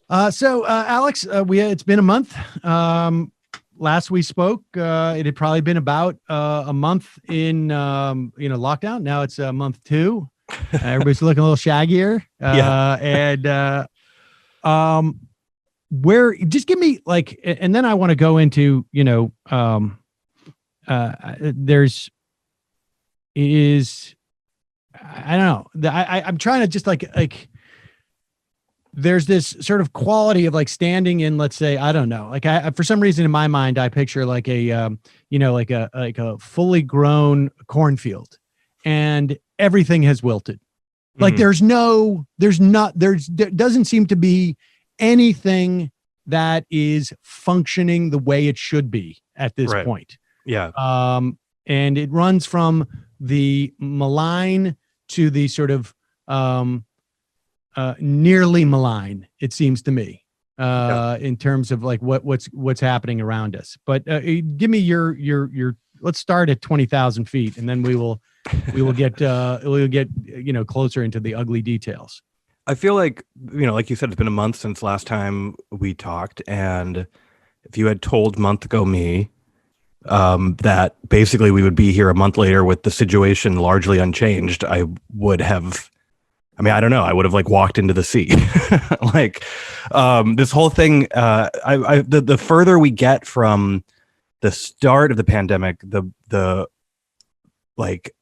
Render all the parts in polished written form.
Alex, it's been a month. Last we spoke, it had probably been about a month in lockdown. Now it's month 2. Everybody's looking a little shaggier. Where just give me and then I want to go into I don't know. I'm trying to just there's this sort of quality of standing in, let's say, I don't know, for some reason in my mind, I picture like a fully grown cornfield and everything has wilted. Like there doesn't seem to be anything that is functioning the way it should be at this point. Yeah. And it runs from the malign to the sort of, nearly malign, it seems to me, in terms of what's happening around us. But give me your let's start at 20,000 feet, and then we will get closer into the ugly details. I feel like you said, it's been a month since last time we talked, and if you had told month ago me that basically we would be here a month later with the situation largely unchanged, I would have. I don't know. I would have walked into the sea. This whole thing. The further we get from the start of the pandemic, the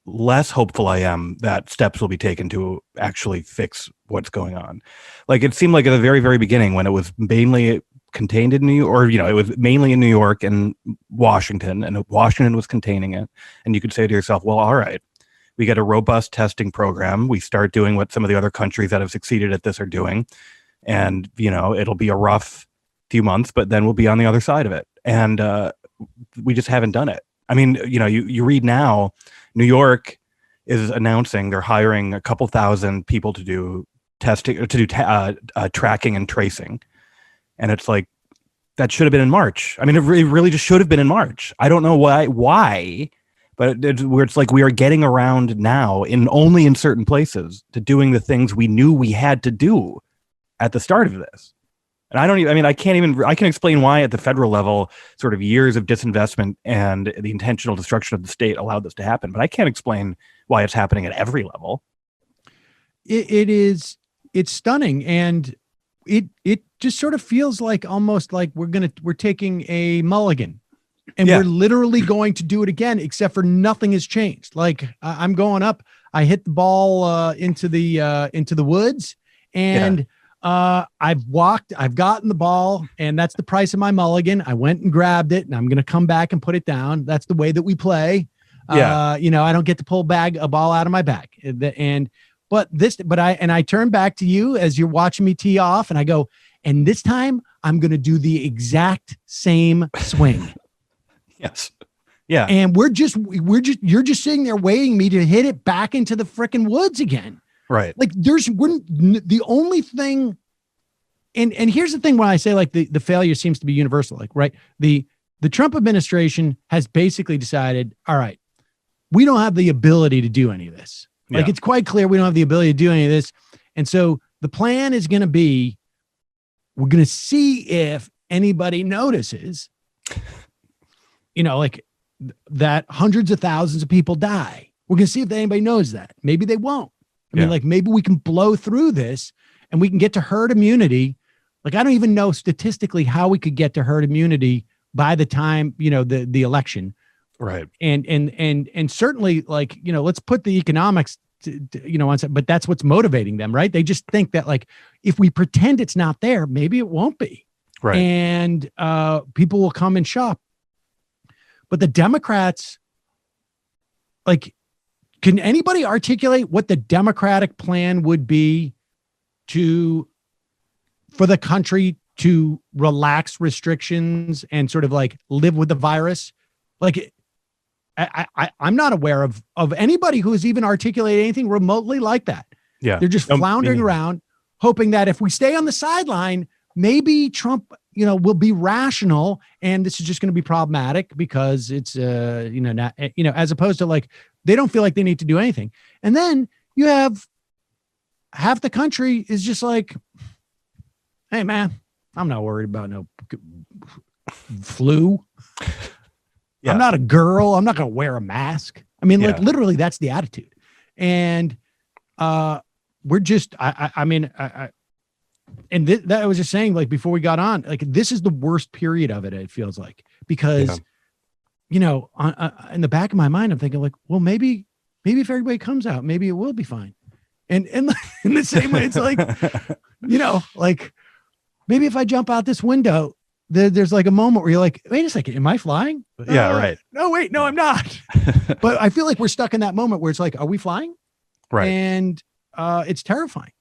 less hopeful I am that steps will be taken to actually fix what's going on. It seemed like at the very, very beginning, when it was mainly contained in New York, or it was mainly in New York and Washington, and Washington was containing it, and you could say to yourself, well, all right. We get a robust testing program. We start doing what some of the other countries that have succeeded at this are doing. And, it'll be a rough few months, but then we'll be on the other side of it. And we just haven't done it. You read now, New York is announcing they're hiring a couple thousand people to do testing, to do tracking and tracing. And it's that should have been in March. It really just should have been in March. I don't know why. But it's we are getting around now only in certain places to doing the things we knew we had to do at the start of this. And I can explain why at the federal level, sort of years of disinvestment and the intentional destruction of the state allowed this to happen. But I can't explain why it's happening at every level. It's stunning. And it just sort of feels almost like we're taking a mulligan. And we're literally going to do it again, except for nothing has changed. I'm going up, I hit the ball into the woods, and I've gotten the ball, and that's the price of my mulligan. I went and grabbed it, and I'm going to come back and put it down. That's the way that we play. I don't get to pull a ball out of my bag. I turn back to you as you're watching me tee off, and I go, and this time I'm going to do the exact same swing. Yes. Yeah. And you're just sitting there waiting me to hit it back into the frickin' woods again. Right. The only thing, and here's the thing when I say the failure seems to be universal, right? The Trump administration has basically decided, all right, we don't have the ability to do any of this. It's quite clear we don't have the ability to do any of this. And so the plan is going to be, we're going to see if anybody notices that hundreds of thousands of people die. We're going to see if anybody knows that. Maybe they won't. Maybe we can blow through this and we can get to herd immunity. I don't even know statistically how we could get to herd immunity by the time, the election. Right. And certainly let's put the economics but that's what's motivating them, right? They just think that if we pretend it's not there, maybe it won't be. Right. And people will come and shop. But the Democrats, can anybody articulate what the Democratic plan would be for the country to relax restrictions and sort of live with the virus? I'm not aware of anybody who has even articulated anything remotely like that. Yeah. They're just floundering around, hoping that if we stay on the sideline, maybe Trump, will be rational, and this is just going to be problematic because it's, as opposed to they don't feel like they need to do anything. And then you have half the country is just like, hey man, I'm not worried about no flu. Yeah. I'm not a girl. I'm not going to wear a mask. I mean, like literally that's the attitude. And we're just, I mean, and that I was just saying, like before we got on, like this is the worst period of it. It feels like, because, you know, in the back of my mind, I'm thinking like, well, maybe if everybody comes out, maybe it will be fine. And in the same way, it's like, you know, like maybe if I jump out this window, there's like a moment where you're like, wait a second, am I flying? Yeah, right. No, wait, no, I'm not. But I feel like we're stuck in that moment where it's like, are we flying? Right. And it's terrifying.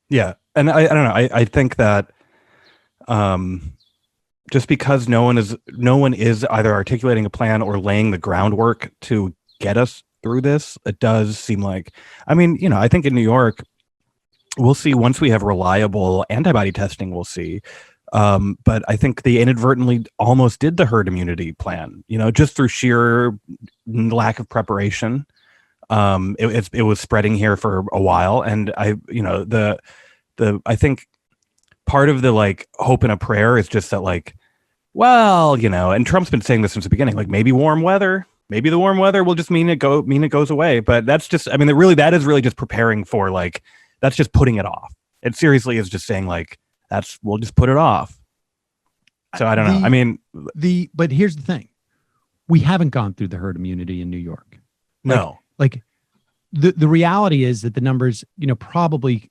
Yeah. And I don't know. I think that just because no one is either articulating a plan or laying the groundwork to get us through this, it does seem like, I mean, you know, I think in New York, we'll see once we have reliable antibody testing, we'll see. But I think they inadvertently almost did the herd immunity plan, you know, just through sheer lack of preparation. It was spreading here for a while. And I think part of the like hope and a prayer is just that like, well, you know, and Trump's been saying this since the beginning, like maybe the warm weather will just mean it goes away. But that's just, I mean, that is really just preparing for like, that's just putting it off. It seriously is just saying like, we'll just put it off. So I don't know. I mean, but here's the thing. We haven't gone through the herd immunity in New York. No. Like the reality is that the numbers, you know, probably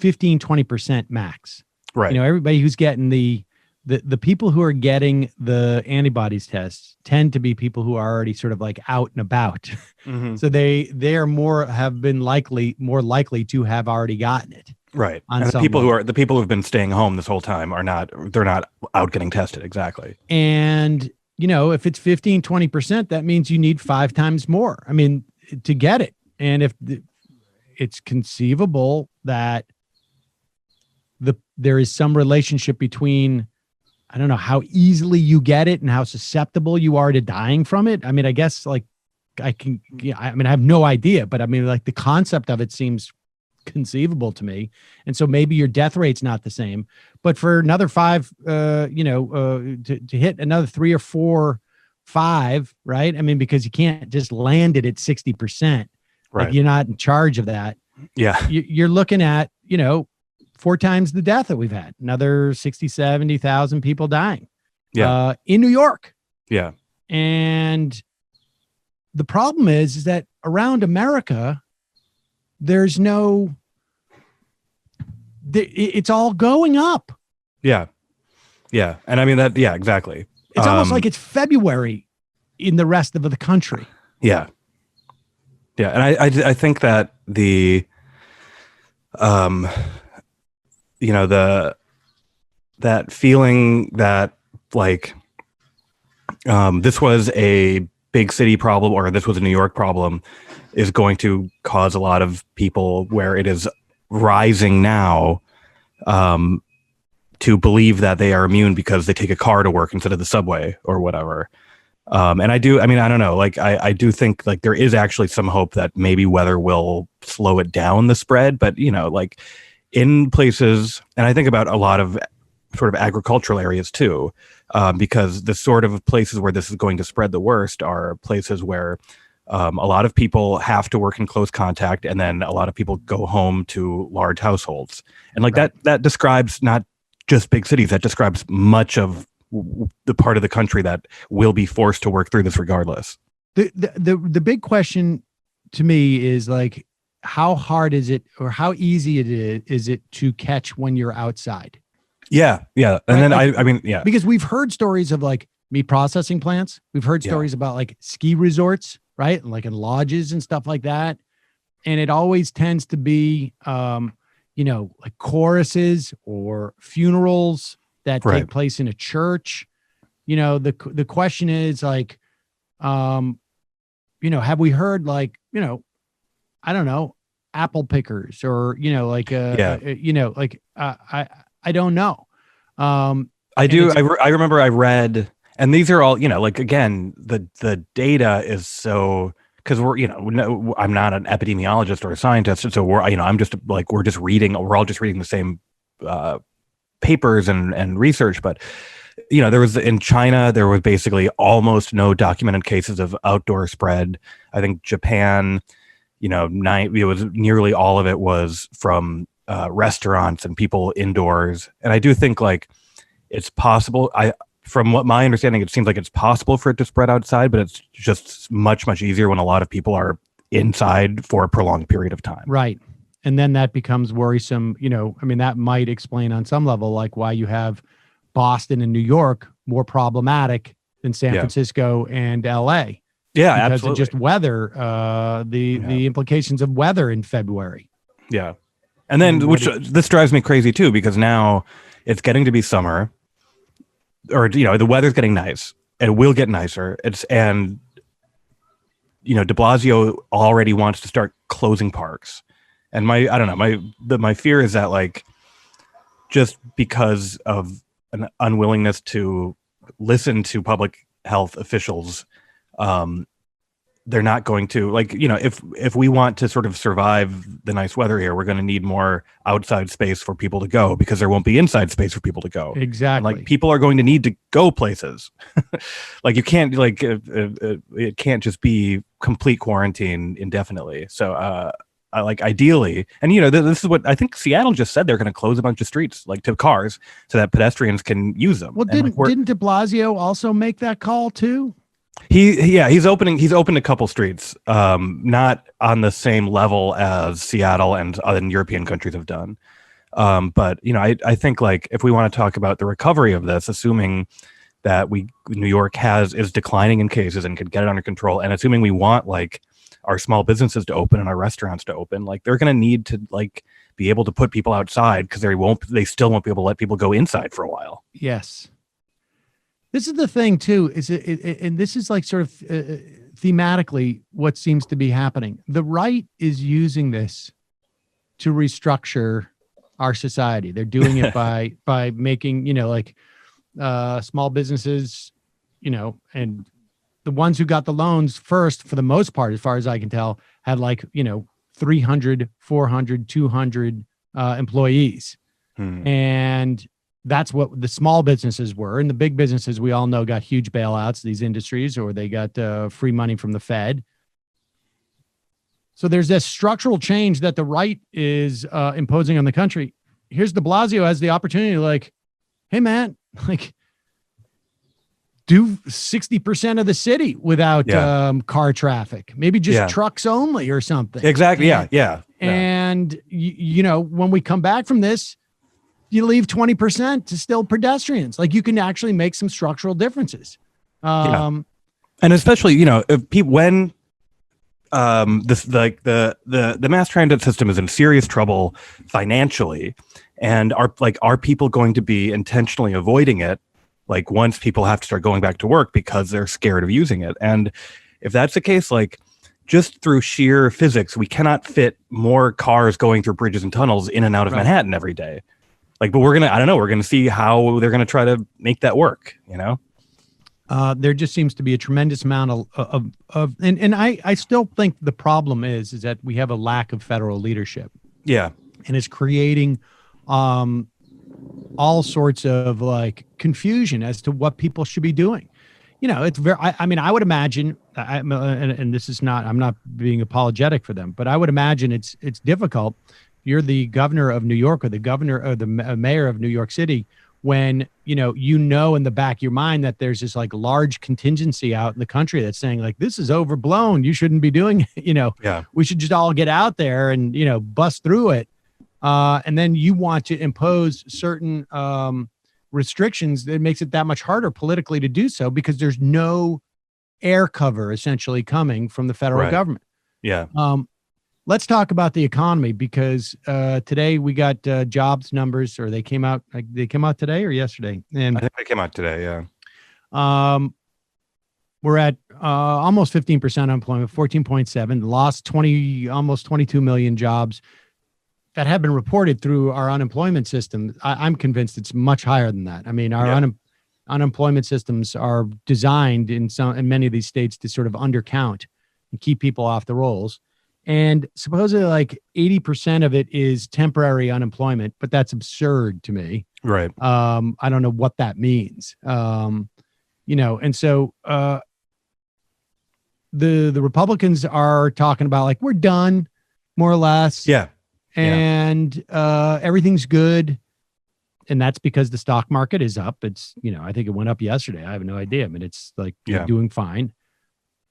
15-20% max. Right. You know, everybody who's getting the people who are getting the antibodies tests tend to be people who are already sort of like out and about. Mm-hmm. So they are more likely to have already gotten it. Right. And the people who've been staying home this whole time they're not out getting tested. Exactly. And, you know, if it's 15-20%, that means you need 5 times more. I mean, to get it. And if it's conceivable that there is some relationship between, I don't know how easily you get it and how susceptible you are to dying from it. I mean, I guess like I have no idea, but I mean, like the concept of it seems conceivable to me. And so maybe your death rate's not the same, but for another 5, to hit another 3 or 4, 5, right? I mean, because you can't just land it at 60%. Right. Like you're not in charge of that. Yeah. You're looking at, you know, 4 times the death that we've had, another 60, 70,000 people dying in New York. Yeah. And the problem is that around America, there's it's all going up. Yeah. Yeah. And I mean exactly. It's almost like it's February in the rest of the country. Yeah. Yeah. And I think that that feeling that like this was a big city problem or this was a New York problem is going to cause a lot of people where it is rising now to believe that they are immune because they take a car to work instead of the subway or whatever. And I don't know, like I do think like there is actually some hope that maybe weather will slow it down, the spread, but you know, like in places, and I think about a lot of sort of agricultural areas too, because the sort of places where this is going to spread the worst are places where a lot of people have to work in close contact, and then a lot of people go home to large households. And like that describes not just big cities, that describes much of the part of the country that will be forced to work through this regardless. The big question to me is like, how hard is it or how easy is it to catch when you're outside? Yeah. Yeah. And then I mean, because we've heard stories of like meat processing plants. We've heard stories about like ski resorts, right? And like in lodges and stuff like that. And it always tends to be, like choruses or funerals that take place in a church. You know, the question is like, have we heard like, I don't know, apple pickers or, I don't know. I remember I read, and these are all, like, again, the data is so because we're, no, I'm not an epidemiologist or a scientist, so we're, I'm just like, we're all just reading the same papers and research. But there was, in China, there was basically almost no documented cases of outdoor spread. I think Japan, it was nearly all of it was from restaurants and people indoors. And I do think like it's possible. From what my understanding, it seems like it's possible for it to spread outside, but it's just much, much easier when a lot of people are inside for a prolonged period of time. Right. And then that becomes worrisome. That might explain on some level, like why you have Boston and New York more problematic than San Francisco and LA. Yeah, because absolutely. of just weather, the implications of weather in February. Yeah. And then, this drives me crazy too, because now it's getting to be summer, or, the weather's getting nice. It will get nicer. De Blasio already wants to start closing parks. And my fear is that, like, just because of an unwillingness to listen to public health officials, they're not going to, like, if we want to sort of survive the nice weather here, we're going to need more outside space for people to go, because there won't be inside space for people to go. Exactly. And, like, people are going to need to go places. Like, you can't, like, it can't just be complete quarantine indefinitely. So, ideally, and this is what I think Seattle just said, they're going to close a bunch of streets, like, to cars, so that pedestrians can use them. Well, didn't De Blasio also make that call too? He's opened a couple streets, not on the same level as Seattle and other European countries have done. But I think, like, if we want to talk about the recovery of this, assuming that New York is declining in cases and could get it under control, and assuming we want, like, our small businesses to open and our restaurants to open, like, they're going to need to, like, be able to put people outside, because they still won't be able to let people go inside for a while. Yes. This is the thing too, and this is, like, sort of thematically what seems to be happening. The right is using this to restructure our society. They're doing it by making, small businesses, and the ones who got the loans first, for the most part, as far as I can tell, had, like, 300, 400, 200 employees. And that's what the small businesses were. And the big businesses, we all know, got huge bailouts, these industries, or they got free money from the Fed. So there's this structural change that the right is imposing on the country. Here's De Blasio has the opportunity, like, hey, man, like, do 60% of the city without car traffic, maybe just trucks only or something. Exactly. And, And, when we come back from this, you leave 20% to still pedestrians. Like, you can actually make some structural differences. And especially, if people, when this, like, the mass transit system is in serious trouble financially, and are people going to be intentionally avoiding it, like, once people have to start going back to work because they're scared of using it? And if that's the case, like, just through sheer physics, we cannot fit more cars going through bridges and tunnels in and out of Manhattan every day. Like, but we're going to see how they're going to try to make that work, There just seems to be a tremendous amount of and I still think the problem is that we have a lack of federal leadership. Yeah. And it's creating all sorts of, like, confusion as to what people should be doing. It's very, I would imagine, and this is not, I'm not being apologetic for them, but I would imagine it's difficult. You're the governor of New York, or the governor or the mayor of New York City, when, in the back of your mind that there's this, like, large contingency out in the country that's saying, like, this is overblown, you shouldn't be doing it, we should just all get out there and, bust through it. And then you want to impose certain restrictions that makes it that much harder politically to do so, because there's no air cover essentially coming from the federal government. Yeah. Let's talk about the economy, because today we got jobs numbers, or they came out today or yesterday. And I think they came out today. Yeah. We're at almost 15% unemployment, 14.7, lost almost 22 million jobs that have been reported through our unemployment system. I'm convinced it's much higher than that. I mean, our unemployment systems are designed in many of these states to sort of undercount, and keep people off the rolls. And supposedly like 80% of it is temporary unemployment, but that's absurd to me. Right. I don't know what that means. And so the Republicans are talking about like, we're done more or less. Yeah. And everything's good. And that's because the stock market is up. It's, I think it went up yesterday. I have no idea. I mean, it's like doing fine.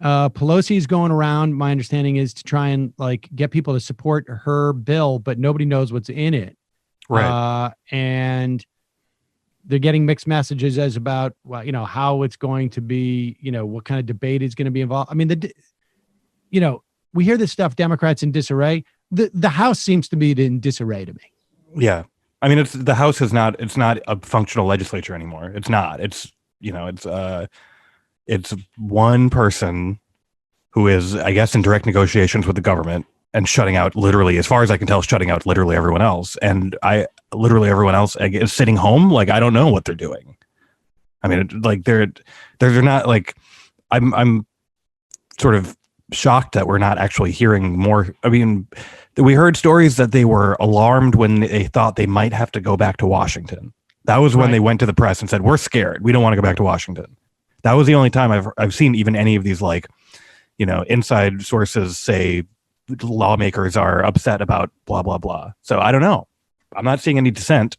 Pelosi is going around. My understanding is to try and like get people to support her bill, but nobody knows what's in it. Right. And they're getting mixed messages as about, well, how it's going to be, what kind of debate is going to be involved. I mean, we hear this stuff, Democrats in disarray. The House seems to be in disarray to me. Yeah. I mean, the House it's not a functional legislature anymore. It's not. It's one person who is, I guess, in direct negotiations with the government and shutting out literally, as far as I can tell, shutting out literally everyone else. And literally everyone else is sitting home. Like, I don't know what they're doing. I mean, like they're not like, I'm sort of shocked that we're not actually hearing more. I mean, we heard stories that they were alarmed when they thought they might have to go back to Washington. That was when they went to the press and said, we're scared. We don't want to go back to Washington. That was the only time I've seen even any of these, like, inside sources say lawmakers are upset about blah, blah, blah. So I don't know. I'm not seeing any dissent.